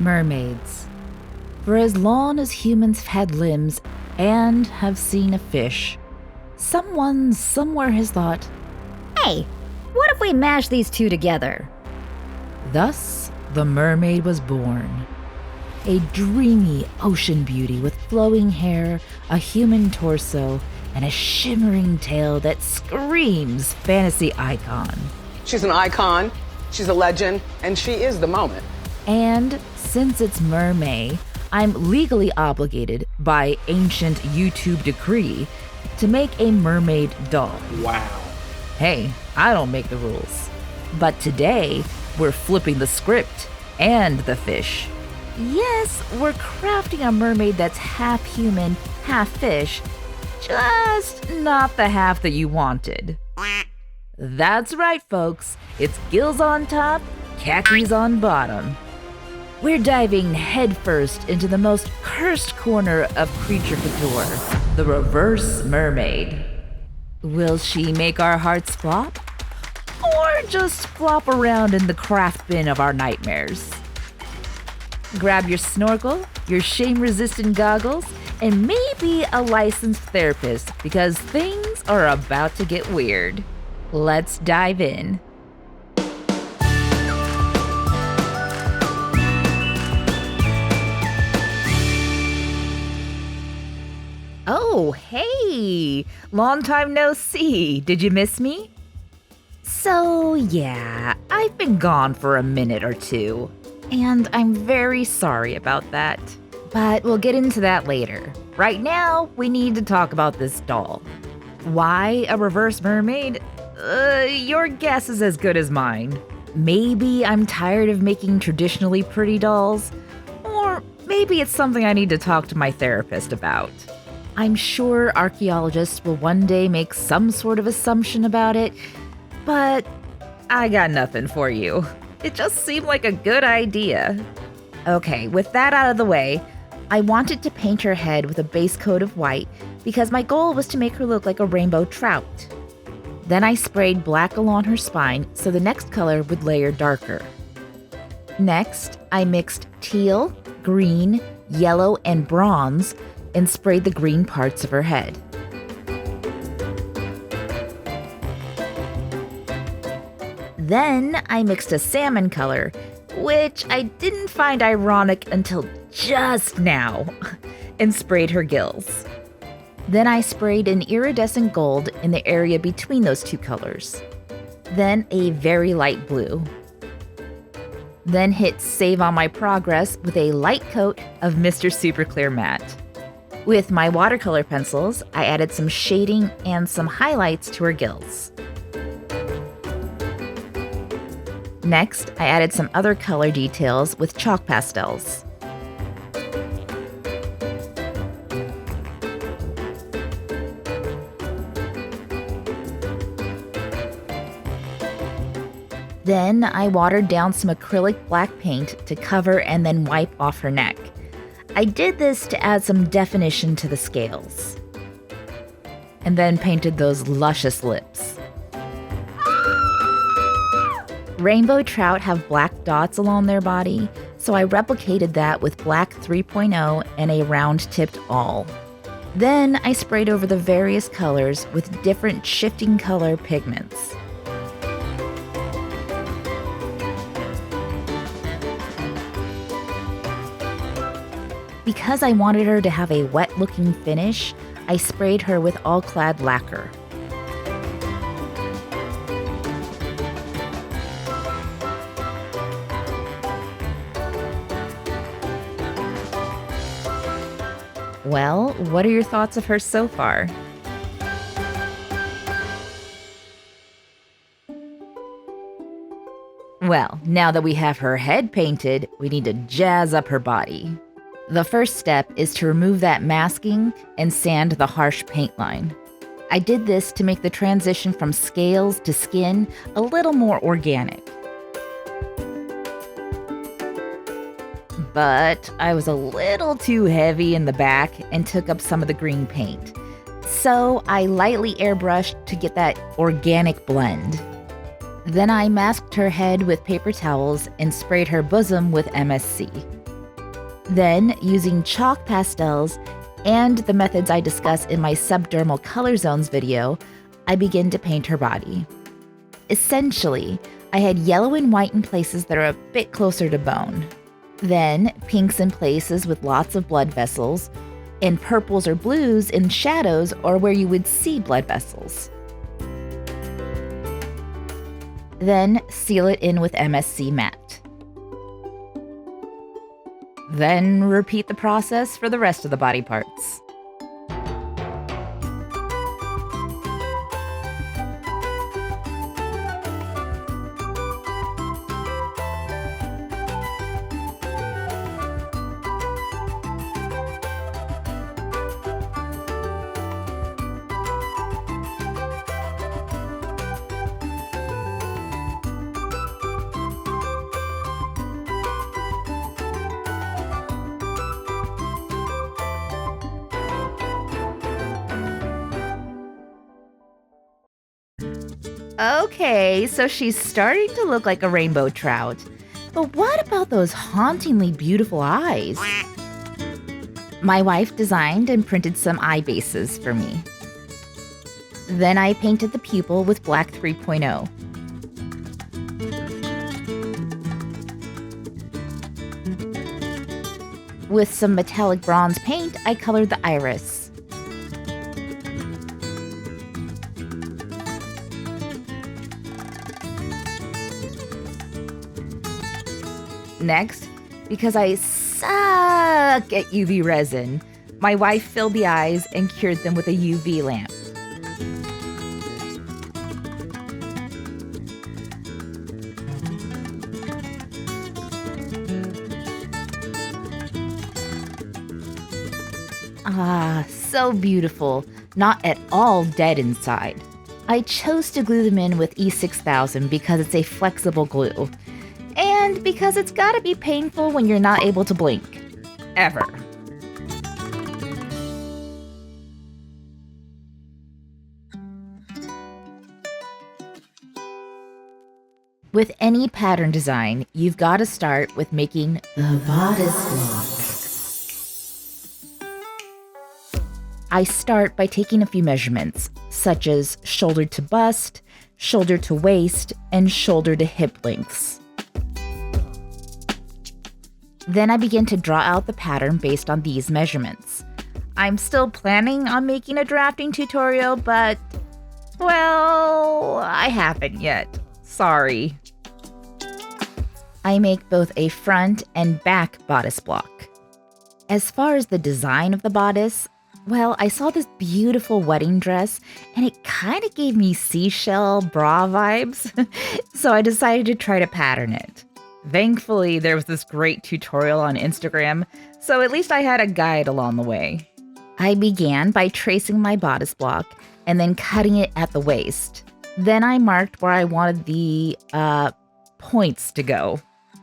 Mermaids. For as long as humans have had limbs and have seen a fish, someone somewhere has thought, Hey, what if we mash these two together? thus the mermaid was born. A dreamy ocean beauty with flowing hair, a human torso, and a shimmering tail that screams fantasy icon. She's an icon, she's a legend, and she is the moment. And since it's MERMAY, I'm legally obligated by ancient YouTube decree to make a mermaid doll. Wow. Hey, I don't make the rules. But today, we're flipping the script and the fish. Yes, we're crafting a mermaid that's half human, half fish, just not the half that you wanted. That's right, folks. It's gills on top, khakis on bottom. We're diving headfirst into the most cursed corner of creature couture, the Reverse Mermaid. Will she make our hearts flop? Or just flop around in the craft bin of our nightmares? Grab your snorkel, your shame-resistant goggles, and maybe a licensed therapist, because things are about to get weird. Let's dive in. Oh, hey! Long time no see. Did you miss me? So, yeah, I've been gone for a minute or two, and I'm very sorry about that. But we'll get into that later. Right now, we need to talk about this doll. Why a reverse mermaid? Your guess is as good as mine. Maybe I'm tired of making traditionally pretty dolls, or maybe it's something I need to talk to my therapist about. I'm sure archaeologists will one day make some sort of assumption about it, but I got nothing for you. It just seemed like a good idea. Okay, with that out of the way, I wanted to paint her head with a base coat of white because my goal was to make her look like a rainbow trout. Then I sprayed black along her spine so the next color would layer darker. Next, I mixed teal, green, yellow, and bronze and sprayed the green parts of her head. Then I mixed a salmon color, which I didn't find ironic until just now, and sprayed her gills. Then I sprayed an iridescent gold in the area between those two colors. Then a very light blue. Then hit save on my progress with a light coat of Mr. Super Clear Matte. With my watercolor pencils, I added some shading and some highlights to her gills. Next, I added some other color details with chalk pastels. Then I watered down some acrylic black paint to cover and then wipe off her neck. I did this to add some definition to the scales. And then painted those luscious lips. Rainbow trout have black dots along their body, so I replicated that with black 3.0 and a round-tipped awl. Then I sprayed over the various colors with different shifting color pigments. Because I wanted her to have a wet-looking finish, I sprayed her with all-clad lacquer. Well, what are your thoughts of her so far? Well, now that we have her head painted, we need to jazz up her body. The first step is to remove that masking and sand the harsh paint line. I did this to make the transition from scales to skin a little more organic. But I was a little too heavy in the back and took up some of the green paint. So I lightly airbrushed to get that organic blend. Then I masked her head with paper towels and sprayed her bosom with MSC. Then, using chalk pastels and the methods I discuss in my subdermal color zones video, I begin to paint her body. Essentially, I had yellow and white in places that are a bit closer to bone. Then, pinks in places with lots of blood vessels, and purples or blues in shadows or where you would see blood vessels. Then, seal it in with MSC matte. Then, repeat the process for the rest of the body parts. Okay, so she's starting to look like a rainbow trout. But what about those hauntingly beautiful eyes? My wife designed and printed some eye bases for me. Then I painted the pupil with black 3.0. With some metallic bronze paint, I colored the iris. Next, because I suck at UV resin, my wife filled the eyes and cured them with a UV lamp. Ah, so beautiful, not at all dead inside. I chose to glue them in with E6000 because it's a flexible glue. And because it's gotta be painful when you're not able to blink. Ever. With any pattern design, you've got to start with making the bodice block. I start by taking a few measurements, such as shoulder to bust, shoulder to waist, and shoulder to hip lengths. Then I begin to draw out the pattern based on these measurements. I'm still planning on making a drafting tutorial, but, well, I haven't yet. Sorry. I make both a front and back bodice block. As far as the design of the bodice, well, I saw this beautiful wedding dress, and it kind of gave me seashell bra vibes, so I decided to try to pattern it. Thankfully, there was this great tutorial on Instagram, so at least I had a guide along the way. I began by tracing my bodice block and then cutting it at the waist. Then I marked where I wanted the points to go.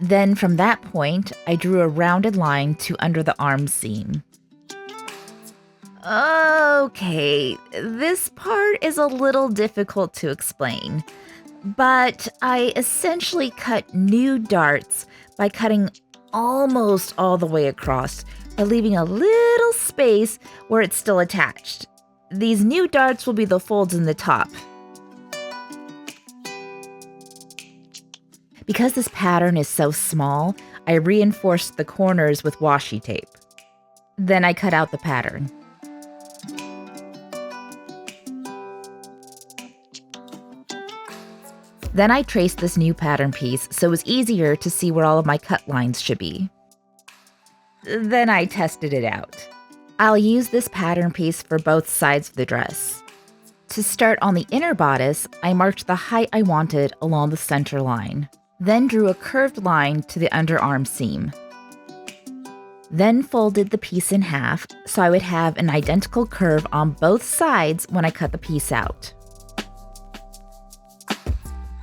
Then from that point, I drew a rounded line to under the arm seam. Okay, this part is a little difficult to explain. But I essentially cut new darts by cutting almost all the way across, but leaving a little space where it's still attached. These new darts will be the folds in the top. Because this pattern is so small, I reinforced the corners with washi tape. Then I cut out the pattern. Then I traced this new pattern piece so it was easier to see where all of my cut lines should be. Then I tested it out. I'll use this pattern piece for both sides of the dress. To start on the inner bodice, I marked the height I wanted along the center line, then drew a curved line to the underarm seam. Then folded the piece in half so I would have an identical curve on both sides when I cut the piece out.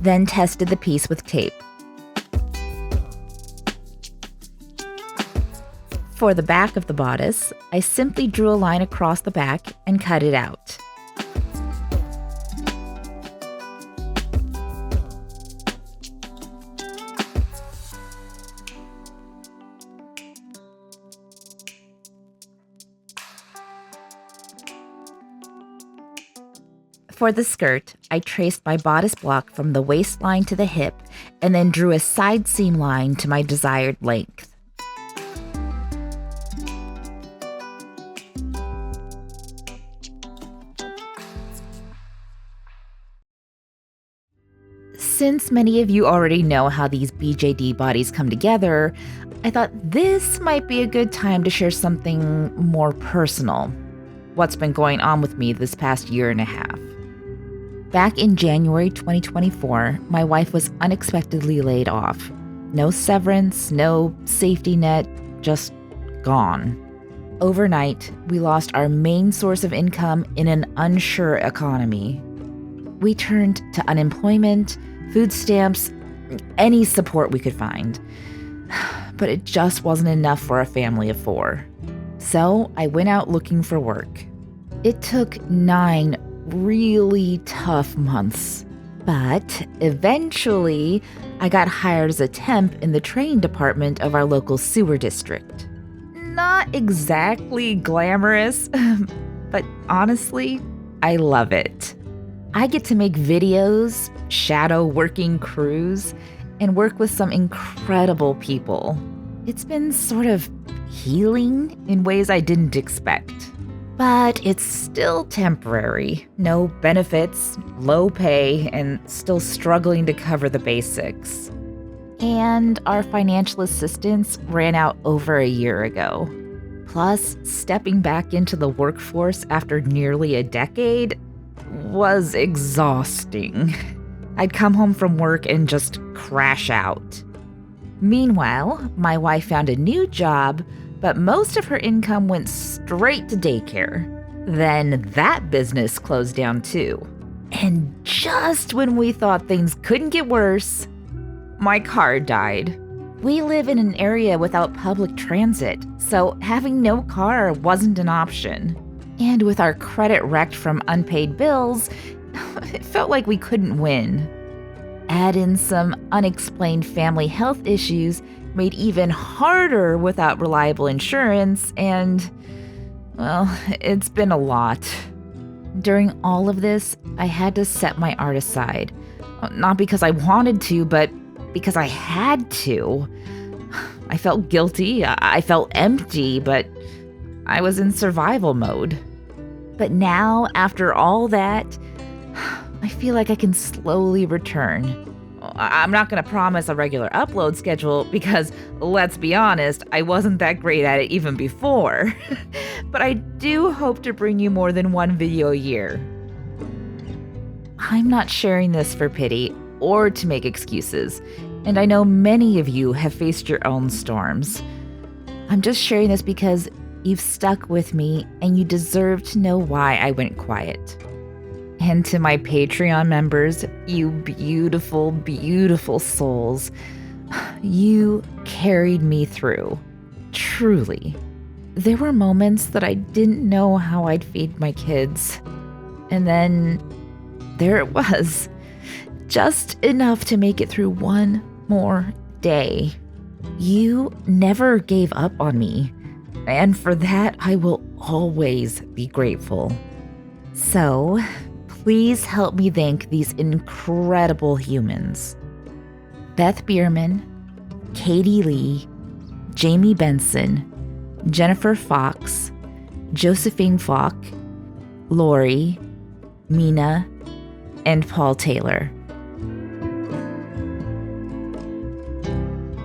Then tested the piece with tape. For the back of the bodice, I simply drew a line across the back and cut it out. For the skirt, I traced my bodice block from the waistline to the hip and then drew a side seam line to my desired length. Since many of you already know how these BJD bodies come together, I thought this might be a good time to share something more personal. What's been going on with me this past year and a half. Back in January 2024, my wife was unexpectedly laid off. No severance, no safety net, just gone. Overnight, we lost our main source of income in an unsure economy. We turned to unemployment, food stamps, any support we could find. But it just wasn't enough for a family of 4. So I went out looking for work. It took 9 really tough months. But eventually, I got hired as a temp in the training department of our local sewer district. Not exactly glamorous, but honestly, I love it. I get to make videos, shadow working crews, and work with some incredible people. It's been sort of healing in ways I didn't expect. But it's still temporary. No benefits, low pay, and still struggling to cover the basics. And our financial assistance ran out over a year ago. Plus, stepping back into the workforce after nearly a decade was exhausting. I'd come home from work and just crash out. Meanwhile, my wife found a new job, but most of her income went straight to daycare. Then that business closed down too. And just when we thought things couldn't get worse, my car died. We live in an area without public transit, so having no car wasn't an option. And with our credit wrecked from unpaid bills, it felt like we couldn't win. Add in some unexplained family health issues made even harder without reliable insurance, and, well, it's been a lot. During all of this, I had to set my art aside. Not because I wanted to, but because I had to. I felt guilty, I felt empty, but I was in survival mode. But now, after all that, I feel like I can slowly return. I'm not going to promise a regular upload schedule because, let's be honest, I wasn't that great at it even before. But I do hope to bring you more than one video a year. I'm not sharing this for pity or to make excuses, and I know many of you have faced your own storms. I'm just sharing this because you've stuck with me and you deserve to know why I went quiet. And to my Patreon members, you beautiful, beautiful souls, you carried me through. Truly. There were moments that I didn't know how I'd feed my kids. And then there it was. Just enough to make it through one more day. You never gave up on me. And for that, I will always be grateful. So, please help me thank these incredible humans. Beth Bierman, Katie Lee, Jamie Benson, Jennifer Fox, Josephine Falk, Lori, Mina, and Paul Taylor.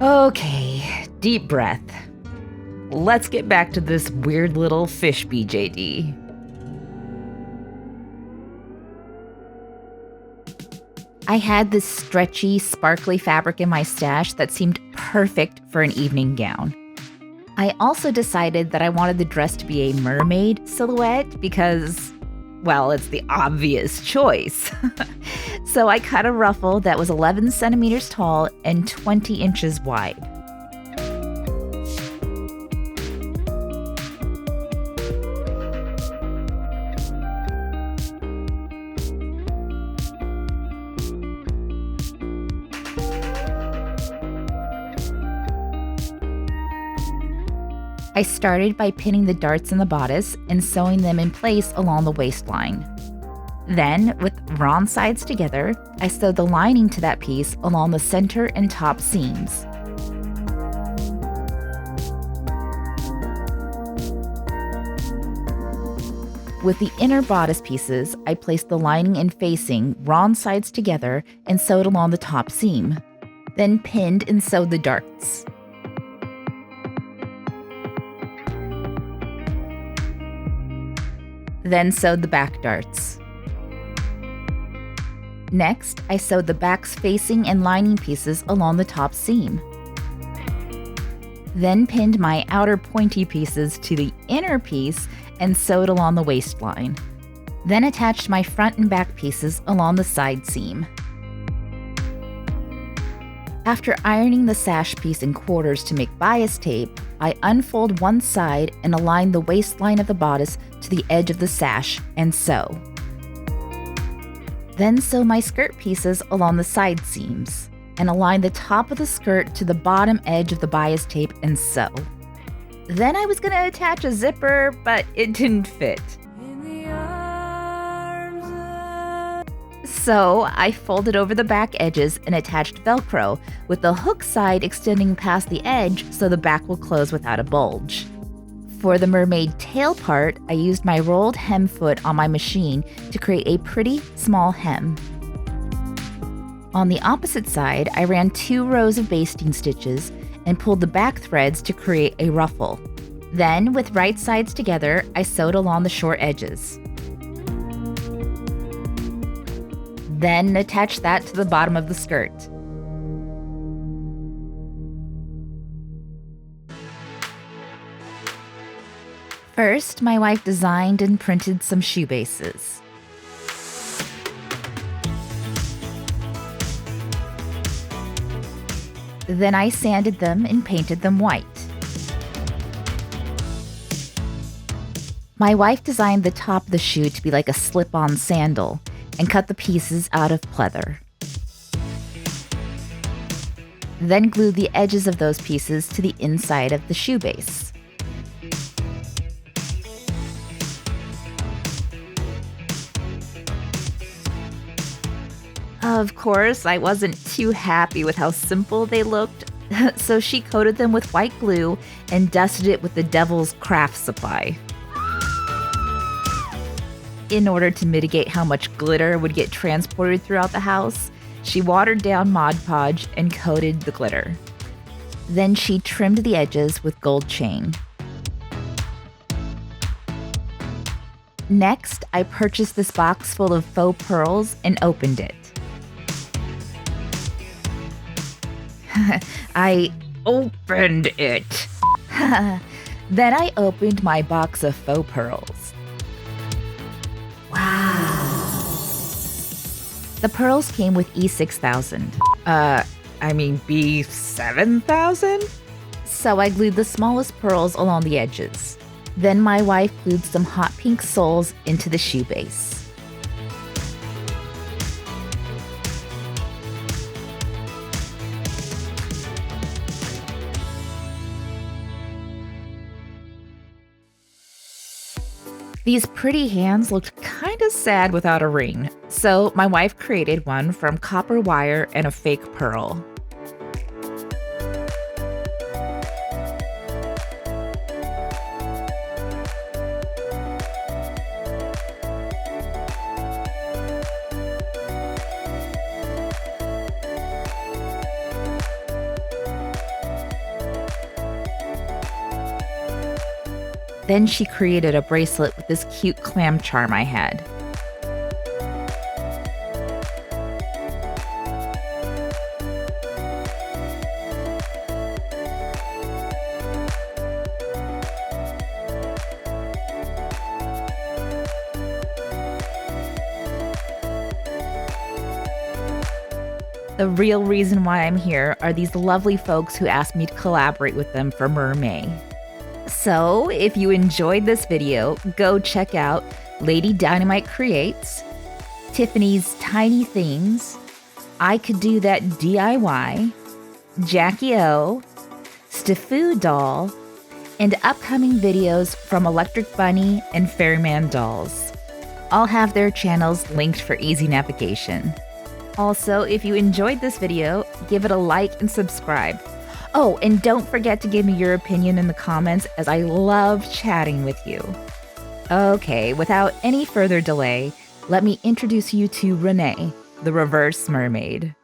Okay, deep breath. Let's get back to this weird little fish BJD. I had this stretchy, sparkly fabric in my stash that seemed perfect for an evening gown. I also decided that I wanted the dress to be a mermaid silhouette because, well, it's the obvious choice. So I cut a ruffle that was 11 centimeters tall and 20 inches wide. I started by pinning the darts in the bodice and sewing them in place along the waistline. Then, with wrong sides together, I sewed the lining to that piece along the center and top seams. With the inner bodice pieces, I placed the lining and facing wrong sides together and sewed along the top seam. Then pinned and sewed the darts. Then sewed the back darts. Next, I sewed the back's facing and lining pieces along the top seam. Then pinned my outer pointy pieces to the inner piece and sewed along the waistline. Then attached my front and back pieces along the side seam. After ironing the sash piece in quarters to make bias tape, I unfold one side and align the waistline of the bodice to the edge of the sash and sew. Then sew my skirt pieces along the side seams and align the top of the skirt to the bottom edge of the bias tape and sew. Then I was gonna attach a zipper, but it didn't fit. So I folded over the back edges and attached Velcro, with the hook side extending past the edge so the back will close without a bulge. For the mermaid tail part, I used my rolled hem foot on my machine to create a pretty small hem. On the opposite side, I ran 2 rows of basting stitches and pulled the back threads to create a ruffle. Then, with right sides together, I sewed along the short edges. Then attached that to the bottom of the skirt. First, my wife designed and printed some shoe bases. Then I sanded them and painted them white. My wife designed the top of the shoe to be like a slip-on sandal and cut the pieces out of pleather. Then glued the edges of those pieces to the inside of the shoe base. Of course, I wasn't too happy with how simple they looked, so she coated them with white glue and dusted it with the devil's craft supply. In order to mitigate how much glitter would get transported throughout the house, she watered down Mod Podge and coated the glitter. Then she trimmed the edges with gold chain. Next, I purchased this box full of faux pearls and opened it. I opened it. Then I opened my box of faux pearls. Wow. The pearls came with E6000. B7000? So I glued the smallest pearls along the edges. Then my wife glued some hot pink soles into the shoe base. These pretty hands looked kind of sad without a ring, so my wife created one from copper wire and a fake pearl. Then she created a bracelet with this cute clam charm I had. The real reason why I'm here are these lovely folks who asked me to collaborate with them for MERMAY. So, if you enjoyed this video, go check out Lady Dynamite Creates, Tiffany's Tiny Things, I Could Do That DIY, Jackie O, Stifu Doll, and upcoming videos from Electric Bunny and Fairyman Dolls. I'll have their channels linked for easy navigation. Also, if you enjoyed this video, give it a like and subscribe. Oh, and don't forget to give me your opinion in the comments, as I love chatting with you. Okay, without any further delay, let me introduce you to Renee, the Reverse Mermaid.